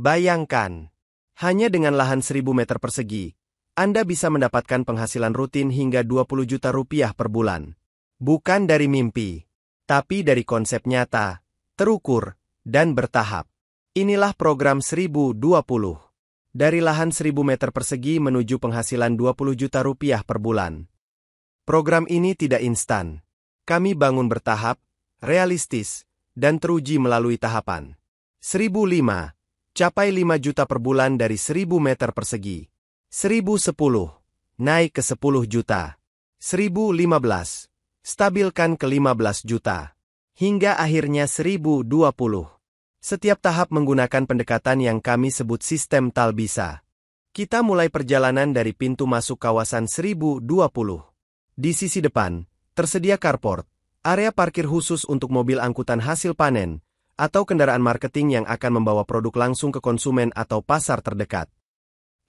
Bayangkan, hanya dengan lahan 1000 meter persegi, Anda bisa mendapatkan penghasilan rutin hingga 20 juta rupiah per bulan. Bukan dari mimpi, tapi dari konsep nyata, terukur, dan bertahap. Inilah program 1020. Dari lahan 1000 meter persegi menuju penghasilan 20 juta rupiah per bulan. Program ini tidak instan. Kami bangun bertahap, realistis, dan teruji melalui tahapan. 1005. Capai 5 juta per bulan dari 1000 meter persegi. 1010. Naik ke 10 juta. 1015. Stabilkan ke 15 juta. Hingga akhirnya 1020. Setiap tahap menggunakan pendekatan yang kami sebut sistem Talbisa. Kita mulai perjalanan dari pintu masuk kawasan 1020. Di sisi depan, tersedia carport, area parkir khusus untuk mobil angkutan hasil panen, atau kendaraan marketing yang akan membawa produk langsung ke konsumen atau pasar terdekat.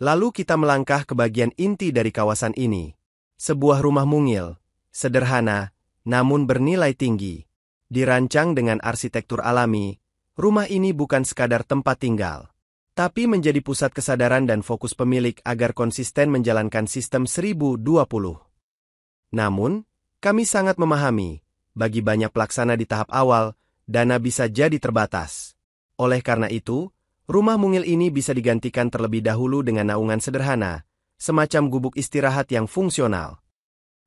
Lalu kita melangkah ke bagian inti dari kawasan ini. Sebuah rumah mungil, sederhana, namun bernilai tinggi. Dirancang dengan arsitektur alami, rumah ini bukan sekadar tempat tinggal, tapi menjadi pusat kesadaran dan fokus pemilik agar konsisten menjalankan sistem 1020. Namun, kami sangat memahami, bagi banyak pelaksana di tahap awal, dana bisa jadi terbatas. Oleh karena itu, rumah mungil ini bisa digantikan terlebih dahulu dengan naungan sederhana, semacam gubuk istirahat yang fungsional.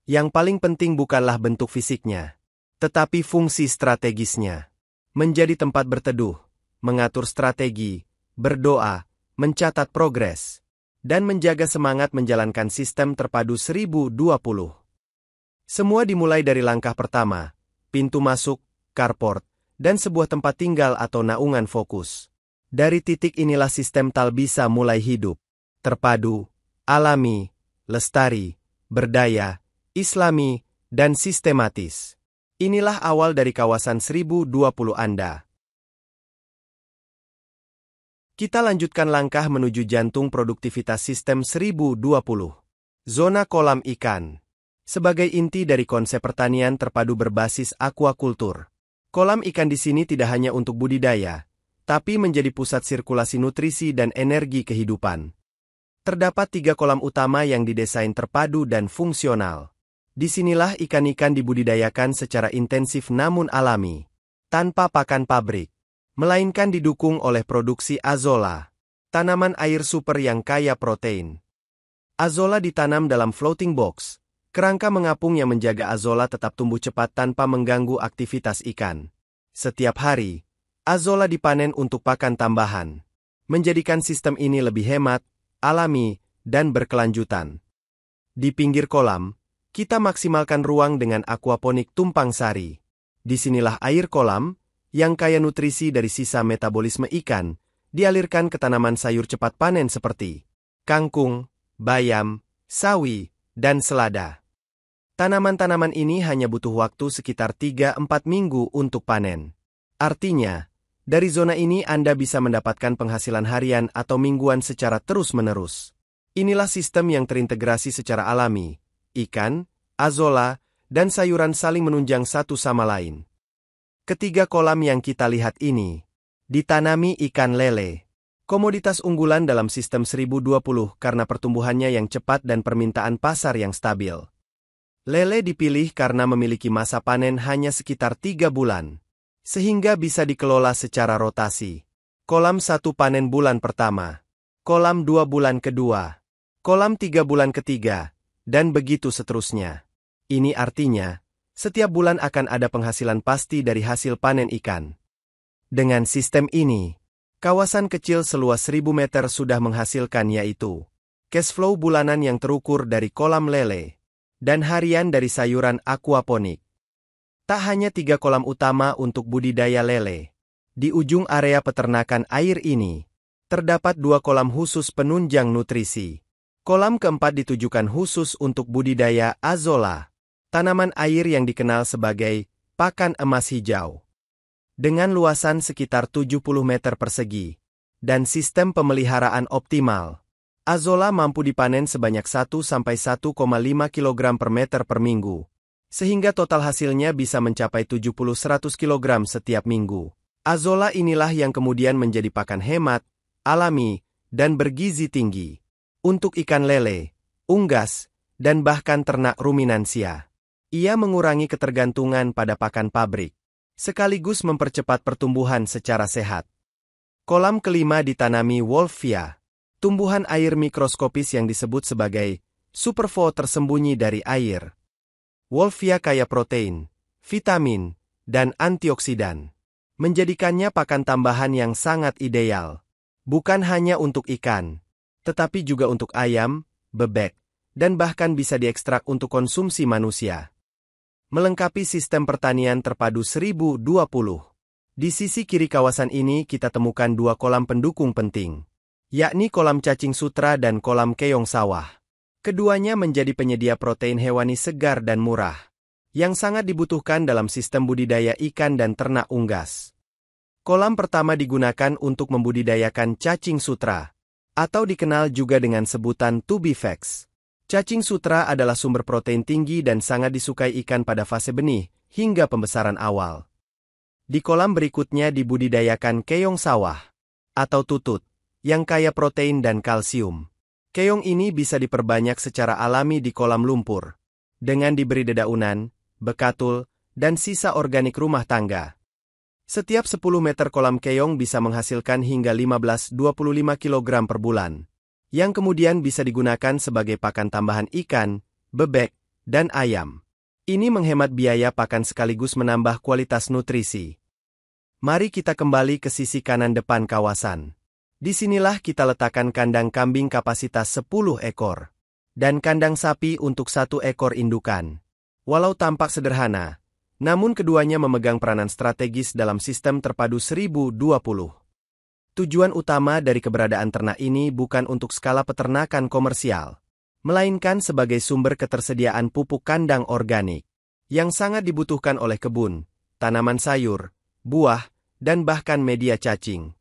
Yang paling penting bukanlah bentuk fisiknya, tetapi fungsi strategisnya. Menjadi tempat berteduh, mengatur strategi, berdoa, mencatat progres, dan menjaga semangat menjalankan sistem terpadu 1020. Semua dimulai dari langkah pertama, pintu masuk, carport, dan sebuah tempat tinggal atau naungan fokus. Dari titik inilah sistem Talbisa mulai hidup, terpadu, alami, lestari, berdaya, islami, dan sistematis. Inilah awal dari kawasan 1020 Anda. Kita lanjutkan langkah menuju jantung produktivitas sistem 1020. Zona kolam ikan. Sebagai inti dari konsep pertanian terpadu berbasis aquaculture. Kolam ikan di sini tidak hanya untuk budidaya, tapi menjadi pusat sirkulasi nutrisi dan energi kehidupan. Terdapat 3 kolam utama yang didesain terpadu dan fungsional. Disinilah ikan-ikan dibudidayakan secara intensif namun alami, tanpa pakan pabrik, melainkan didukung oleh produksi azolla, tanaman air super yang kaya protein. Azolla ditanam dalam floating box, kerangka mengapung yang menjaga azolla tetap tumbuh cepat tanpa mengganggu aktivitas ikan. Setiap hari, azolla dipanen untuk pakan tambahan, menjadikan sistem ini lebih hemat, alami, dan berkelanjutan. Di pinggir kolam, kita maksimalkan ruang dengan aquaponik tumpang sari. Disinilah air kolam, yang kaya nutrisi dari sisa metabolisme ikan, dialirkan ke tanaman sayur cepat panen seperti kangkung, bayam, sawi, dan selada. Tanaman-tanaman ini hanya butuh waktu sekitar 3-4 minggu untuk panen. Artinya, dari zona ini Anda bisa mendapatkan penghasilan harian atau mingguan secara terus-menerus. Inilah sistem yang terintegrasi secara alami. Ikan, azolla, dan sayuran saling menunjang satu sama lain. Ketiga kolam yang kita lihat ini, ditanami ikan lele. Komoditas unggulan dalam sistem 1020 karena pertumbuhannya yang cepat dan permintaan pasar yang stabil. Lele dipilih karena memiliki masa panen hanya sekitar 3 bulan, sehingga bisa dikelola secara rotasi. Kolam 1 panen bulan pertama, kolam 2 bulan kedua, kolam 3 bulan ketiga, dan begitu seterusnya. Ini artinya, setiap bulan akan ada penghasilan pasti dari hasil panen ikan. Dengan sistem ini, kawasan kecil seluas 1000 meter sudah menghasilkan yaitu cash flow bulanan yang terukur dari kolam lele, dan harian dari sayuran aquaponik. Tak hanya 3 kolam utama untuk budidaya lele. Di ujung area peternakan air ini, terdapat 2 kolam khusus penunjang nutrisi. Kolam keempat ditujukan khusus untuk budidaya azolla, tanaman air yang dikenal sebagai pakan emas hijau. Dengan luasan sekitar 70 meter persegi, dan sistem pemeliharaan optimal, azolla mampu dipanen sebanyak 1-1,5 kg per meter per minggu, sehingga total hasilnya bisa mencapai 70-100 kg setiap minggu. Azolla inilah yang kemudian menjadi pakan hemat, alami, dan bergizi tinggi. Untuk ikan lele, unggas, dan bahkan ternak ruminansia. Ia mengurangi ketergantungan pada pakan pabrik, sekaligus mempercepat pertumbuhan secara sehat. Kolam kelima ditanami Wolffia, tumbuhan air mikroskopis yang disebut sebagai superfood tersembunyi dari air. Wolffia kaya protein, vitamin, dan antioksidan, menjadikannya pakan tambahan yang sangat ideal. Bukan hanya untuk ikan, tetapi juga untuk ayam, bebek, dan bahkan bisa diekstrak untuk konsumsi manusia. Melengkapi sistem pertanian terpadu 1020. Di sisi kiri kawasan ini kita temukan dua kolam pendukung penting, yakni kolam cacing sutra dan kolam keong sawah. Keduanya menjadi penyedia protein hewani segar dan murah, yang sangat dibutuhkan dalam sistem budidaya ikan dan ternak unggas. Kolam pertama digunakan untuk membudidayakan cacing sutra, atau dikenal juga dengan sebutan tubifax. Cacing sutra adalah sumber protein tinggi dan sangat disukai ikan pada fase benih, hingga pembesaran awal. Di kolam berikutnya dibudidayakan keong sawah, atau tutut, yang kaya protein dan kalsium. Keong ini bisa diperbanyak secara alami di kolam lumpur, dengan diberi dedaunan, bekatul, dan sisa organik rumah tangga. Setiap 10 meter kolam keong bisa menghasilkan hingga 15-25 kg per bulan, yang kemudian bisa digunakan sebagai pakan tambahan ikan, bebek, dan ayam. Ini menghemat biaya pakan sekaligus menambah kualitas nutrisi. Mari kita kembali ke sisi kanan depan kawasan. Disinilah kita letakkan kandang kambing kapasitas 10 ekor, dan kandang sapi untuk 1 ekor indukan. Walau tampak sederhana, namun keduanya memegang peranan strategis dalam sistem terpadu 1020. Tujuan utama dari keberadaan ternak ini bukan untuk skala peternakan komersial, melainkan sebagai sumber ketersediaan pupuk kandang organik, yang sangat dibutuhkan oleh kebun, tanaman sayur, buah, dan bahkan media cacing.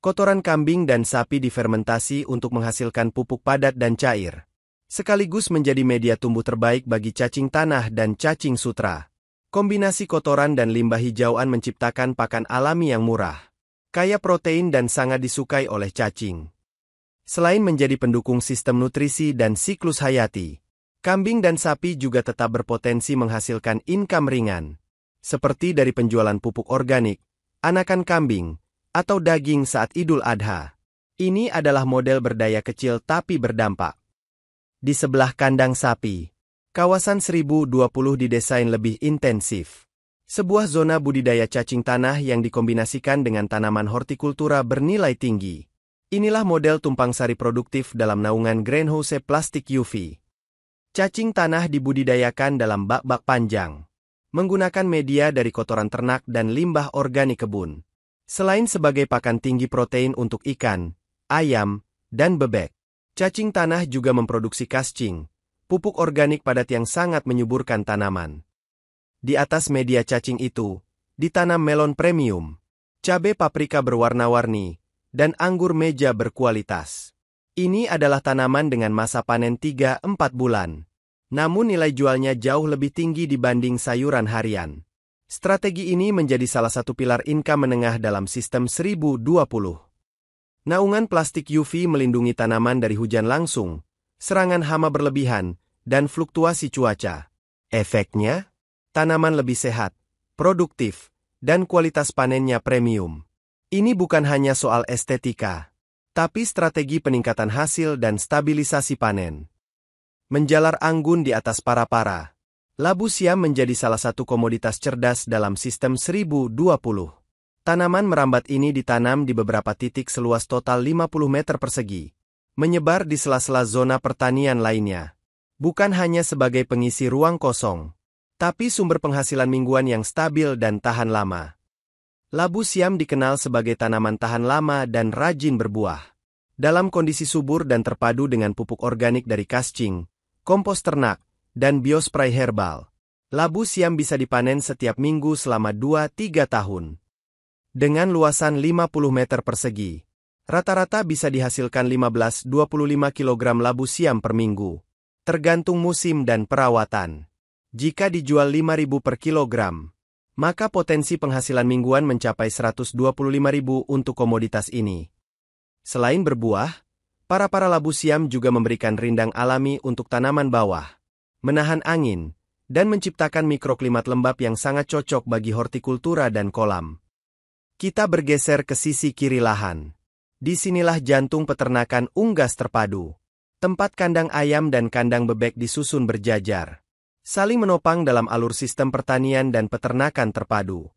Kotoran kambing dan sapi difermentasi untuk menghasilkan pupuk padat dan cair, sekaligus menjadi media tumbuh terbaik bagi cacing tanah dan cacing sutra. Kombinasi kotoran dan limbah hijauan menciptakan pakan alami yang murah, kaya protein dan sangat disukai oleh cacing. Selain menjadi pendukung sistem nutrisi dan siklus hayati, kambing dan sapi juga tetap berpotensi menghasilkan income ringan, seperti dari penjualan pupuk organik, anakan kambing, atau daging saat Idul Adha. Ini adalah model berdaya kecil tapi berdampak. Di sebelah kandang sapi, kawasan 1020 didesain lebih intensif. Sebuah zona budidaya cacing tanah yang dikombinasikan dengan tanaman hortikultura bernilai tinggi. Inilah model tumpang sari produktif dalam naungan greenhouse plastik UV. Cacing tanah dibudidayakan dalam bak-bak panjang, menggunakan media dari kotoran ternak dan limbah organik kebun. Selain sebagai pakan tinggi protein untuk ikan, ayam, dan bebek, cacing tanah juga memproduksi kascing, pupuk organik padat yang sangat menyuburkan tanaman. Di atas media cacing itu, ditanam melon premium, cabai paprika berwarna-warni, dan anggur meja berkualitas. Ini adalah tanaman dengan masa panen 3-4 bulan. Namun nilai jualnya jauh lebih tinggi dibanding sayuran harian. Strategi ini menjadi salah satu pilar income menengah dalam sistem 1020. Naungan plastik UV melindungi tanaman dari hujan langsung, serangan hama berlebihan, dan fluktuasi cuaca. Efeknya, tanaman lebih sehat, produktif, dan kualitas panennya premium. Ini bukan hanya soal estetika, tapi strategi peningkatan hasil dan stabilisasi panen. Menjalar anggun di atas para-para, labu siam menjadi salah satu komoditas cerdas dalam sistem 1020. Tanaman merambat ini ditanam di beberapa titik seluas total 50 meter persegi, menyebar di sela-sela zona pertanian lainnya. Bukan hanya sebagai pengisi ruang kosong, tapi sumber penghasilan mingguan yang stabil dan tahan lama. Labu siam dikenal sebagai tanaman tahan lama dan rajin berbuah. Dalam kondisi subur dan terpadu dengan pupuk organik dari kascing, kompos ternak, dan biospray herbal, labu siam bisa dipanen setiap minggu selama 2-3 tahun. Dengan luasan 50 meter persegi, rata-rata bisa dihasilkan 15-25 kg labu siam per minggu, tergantung musim dan perawatan. Jika dijual 5.000 per kilogram, maka potensi penghasilan mingguan mencapai 125.000 untuk komoditas ini. Selain berbuah, para labu siam juga memberikan rindang alami untuk tanaman bawah, menahan angin, dan menciptakan mikroklimat lembab yang sangat cocok bagi hortikultura dan kolam. Kita bergeser ke sisi kiri lahan. Disinilah jantung peternakan unggas terpadu. Tempat kandang ayam dan kandang bebek disusun berjajar, saling menopang dalam alur sistem pertanian dan peternakan terpadu.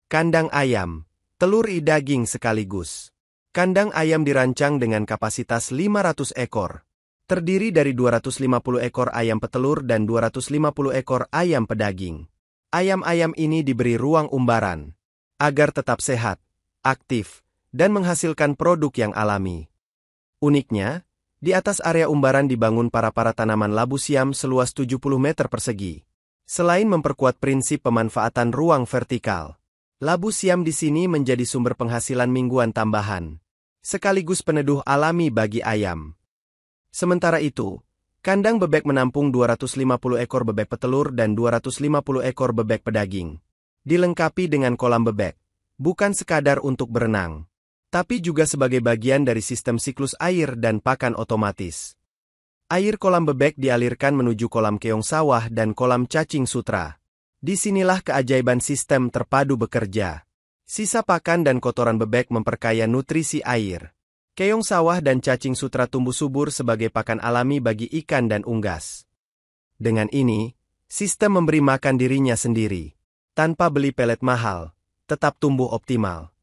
Kandang ayam, telur daging sekaligus. Kandang ayam dirancang dengan kapasitas 500 ekor. Terdiri dari 250 ekor ayam petelur dan 250 ekor ayam pedaging. Ayam-ayam ini diberi ruang umbaran, agar tetap sehat, aktif, dan menghasilkan produk yang alami. Uniknya, di atas area umbaran dibangun para tanaman labu siam seluas 70 meter persegi. Selain memperkuat prinsip pemanfaatan ruang vertikal, labu siam di sini menjadi sumber penghasilan mingguan tambahan, sekaligus peneduh alami bagi ayam. Sementara itu, kandang bebek menampung 250 ekor bebek petelur dan 250 ekor bebek pedaging. Dilengkapi dengan kolam bebek, bukan sekadar untuk berenang, tapi juga sebagai bagian dari sistem siklus air dan pakan otomatis. Air kolam bebek dialirkan menuju kolam keong sawah dan kolam cacing sutra. Disinilah keajaiban sistem terpadu bekerja. Sisa pakan dan kotoran bebek memperkaya nutrisi air. Keong sawah dan cacing sutra tumbuh subur sebagai pakan alami bagi ikan dan unggas. Dengan ini, sistem memberi makan dirinya sendiri. Tanpa beli pelet mahal, tetap tumbuh optimal.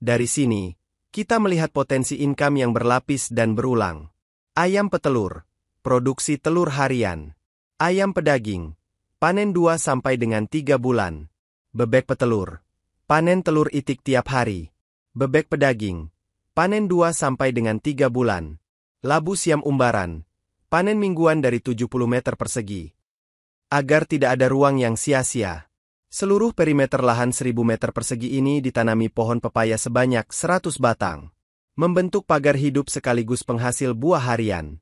Dari sini, kita melihat potensi income yang berlapis dan berulang. Ayam petelur, produksi telur harian. Ayam pedaging, panen 2-3 bulan. Bebek petelur, panen telur itik tiap hari. Bebek pedaging, panen 2-3 bulan. Labu siam umbaran, panen mingguan dari 70 meter persegi. Agar tidak ada ruang yang sia-sia, seluruh perimeter lahan 1000 meter persegi ini ditanami pohon pepaya sebanyak 100 batang, membentuk pagar hidup sekaligus penghasil buah harian.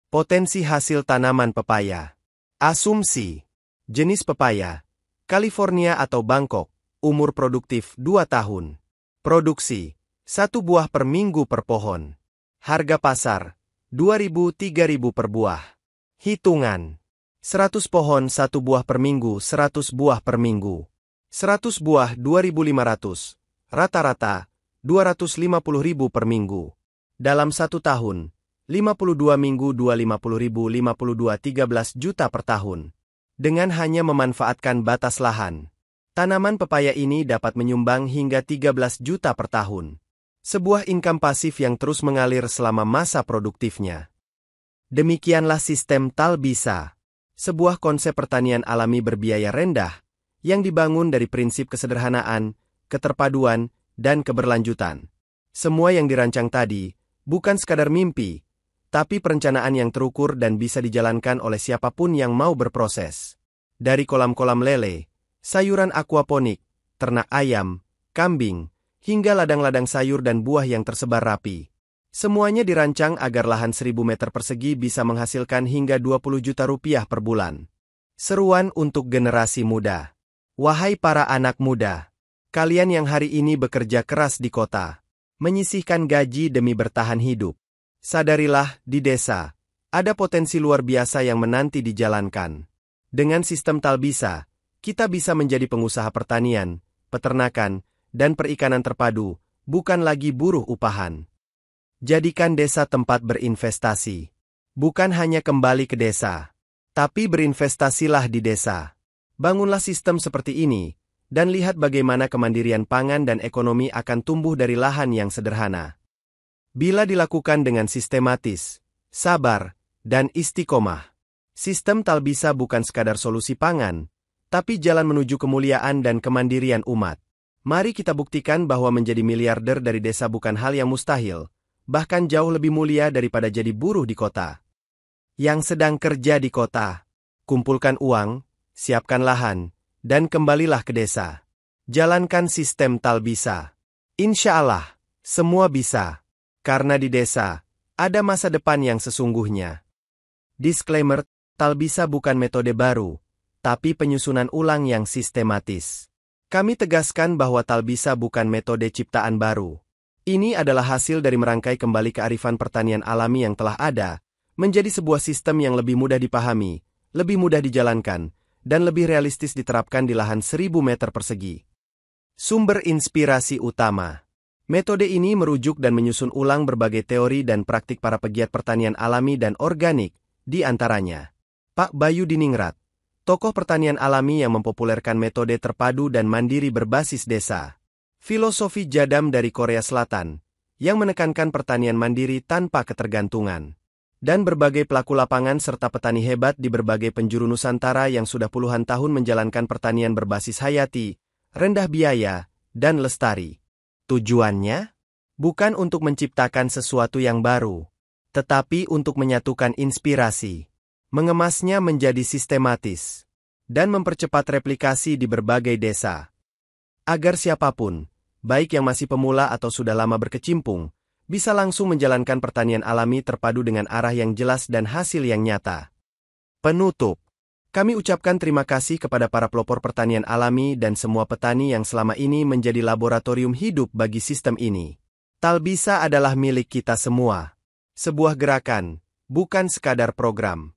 Potensi hasil tanaman pepaya. Asumsi. Jenis pepaya, California atau Bangkok, umur produktif 2 tahun. Produksi, 1 buah per minggu per pohon. Harga pasar, 2.000-3.000 per buah. Hitungan, 100 pohon 1 buah per minggu 100 buah per minggu. 100 buah 2.500, rata-rata 250.000 per minggu. Dalam 1 tahun, 52 minggu 250.000 52 13 juta per tahun. Dengan hanya memanfaatkan batas lahan, tanaman pepaya ini dapat menyumbang hingga 13 juta per tahun. Sebuah income pasif yang terus mengalir selama masa produktifnya. Demikianlah sistem Talbisa, sebuah konsep pertanian alami berbiaya rendah, yang dibangun dari prinsip kesederhanaan, keterpaduan, dan keberlanjutan. Semua yang dirancang tadi, bukan sekadar mimpi, tapi perencanaan yang terukur dan bisa dijalankan oleh siapapun yang mau berproses. Dari kolam-kolam lele, sayuran aquaponik, ternak ayam, kambing, hingga ladang-ladang sayur dan buah yang tersebar rapi. Semuanya dirancang agar lahan 1000 meter persegi bisa menghasilkan hingga 20 juta rupiah per bulan. Seruan untuk generasi muda. Wahai para anak muda, kalian yang hari ini bekerja keras di kota, menyisihkan gaji demi bertahan hidup. Sadarilah, di desa, ada potensi luar biasa yang menanti dijalankan. Dengan sistem Talbisa, kita bisa menjadi pengusaha pertanian, peternakan, dan perikanan terpadu, bukan lagi buruh upahan. Jadikan desa tempat berinvestasi. Bukan hanya kembali ke desa, tapi berinvestasilah di desa. Bangunlah sistem seperti ini, dan lihat bagaimana kemandirian pangan dan ekonomi akan tumbuh dari lahan yang sederhana. Bila dilakukan dengan sistematis, sabar, dan istiqomah, sistem Talbisa bukan sekadar solusi pangan, tapi jalan menuju kemuliaan dan kemandirian umat. Mari kita buktikan bahwa menjadi miliarder dari desa bukan hal yang mustahil, bahkan jauh lebih mulia daripada jadi buruh di kota. Yang sedang kerja di kota, kumpulkan uang, siapkan lahan, dan kembalilah ke desa. Jalankan sistem Talbisa. Insya Allah, semua bisa. Karena di desa, ada masa depan yang sesungguhnya. Disclaimer, Talbisa bukan metode baru, tapi penyusunan ulang yang sistematis. Kami tegaskan bahwa Talbisa bukan metode ciptaan baru, Ini adalah hasil dari merangkai kembali kearifan pertanian alami yang telah ada, menjadi sebuah sistem yang lebih mudah dipahami, lebih mudah dijalankan, dan lebih realistis diterapkan di lahan 1000 meter persegi. Sumber inspirasi utama. Metode ini merujuk dan menyusun ulang berbagai teori dan praktik para pegiat pertanian alami dan organik, di antaranya Pak Bayu Diningrat, tokoh pertanian alami yang mempopulerkan metode terpadu dan mandiri berbasis desa. Filosofi Jadam dari Korea Selatan, yang menekankan pertanian mandiri tanpa ketergantungan. Dan berbagai pelaku lapangan serta petani hebat di berbagai penjuru Nusantara yang sudah puluhan tahun menjalankan pertanian berbasis hayati, rendah biaya, dan lestari. Tujuannya? Bukan untuk menciptakan sesuatu yang baru, tetapi untuk menyatukan inspirasi, mengemasnya menjadi sistematis, dan mempercepat replikasi di berbagai desa. Agar siapapun, baik yang masih pemula atau sudah lama berkecimpung, bisa langsung menjalankan pertanian alami terpadu dengan arah yang jelas dan hasil yang nyata. Penutup. Kami ucapkan terima kasih kepada para pelopor pertanian alami dan semua petani yang selama ini menjadi laboratorium hidup bagi sistem ini. Talbisa adalah milik kita semua. Sebuah gerakan, bukan sekadar program.